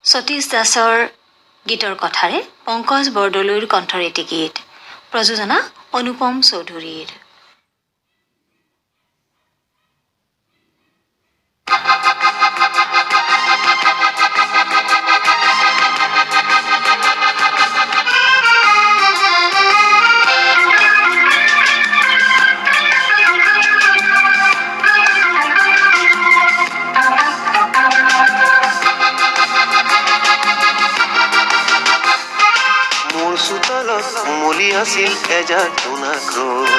সতীশ দাসৰ গীতৰ কথাৰে পংকজ বৰদলৈৰ কণ্ঠৰ এটি গীত, প্ৰযোজনা অনুপম চৌধুৰীৰ। উমলি আছিল এজাক জোনাক ৰৈ,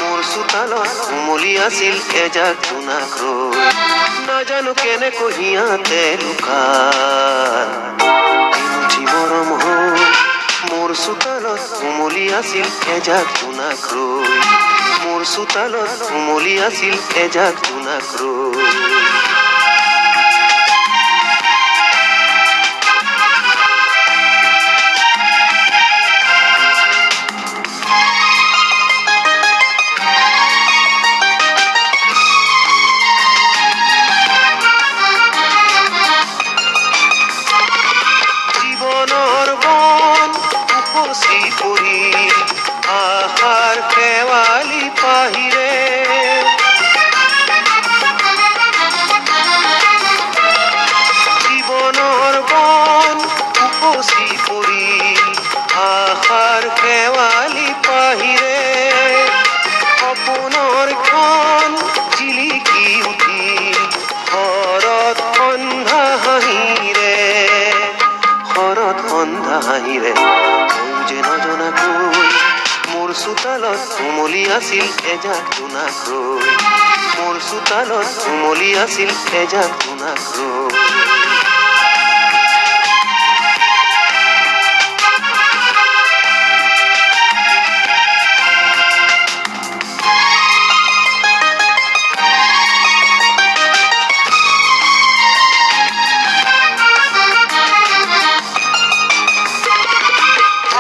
মোৰ চোতালত উমলি আছিল এজাক জোনাক ৰৈ, নাজানো কেনেকৈ সিহঁতে লুকাল এমুঠি মৰম হৈ। মোৰ চোতালত উমলি আছিল এজাক জোনাক ৰৈ, মোৰ চোতালত উমলি আছিল এজাক জোনাক ৰৈ। আশাৰ খেৱালি পাহিৰে জীৱনৰ বন উপচি পৰি, আশাৰ খেৱালি পাহিৰে সপোনৰ খন জিলিকি উঠিল শৰৎ সন্ধ্যা হাঁহিৰে, শৰৎ সন্ধ্যা হাঁহিৰে। যে নজনাকৈ মোৰ চোতালত উমলি আছিল এজাক জোনাক ৰৈ, মোৰ চোতালত উমলি আছিল এজাক জোনাক ৰৈ।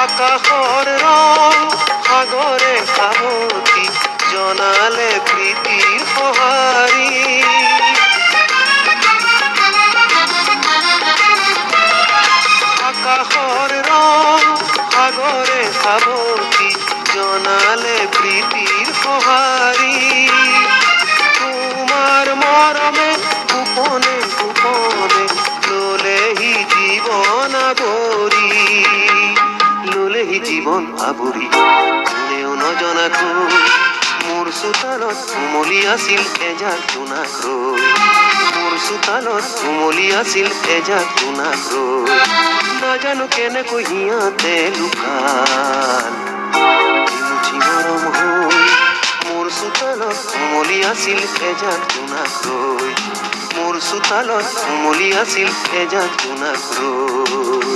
আকাশৰ ৰং সাগৰে সাৱতি জনালে প্ৰীতিৰ সঁহাৰি, আকাশৰ ৰং সাগৰে সাৱতি জনালে প্ৰীতিৰ সঁহাৰি, তোমাৰ মৰমে গোপনে গোপনে ললেহি জীৱন আৱৰি, ললেহি জীৱন আৱৰি। কোনেও নজনাকৈ মোৰ চোতালত উমলি আছিল এজাক জোনাক ৰৈ, মোৰ চোতালত উমলি আছিল এজাক জোনাক ৰৈ, নাজানো কেনেকৈ সিহঁতে লুকাল এমুঠি মৰম হৈ। মোৰ চোতালত উমলি আছিল এজাক জোনাক ৰৈ, মোৰ চোতালত উমলি আছিল এজাক জোনাক ৰৈ।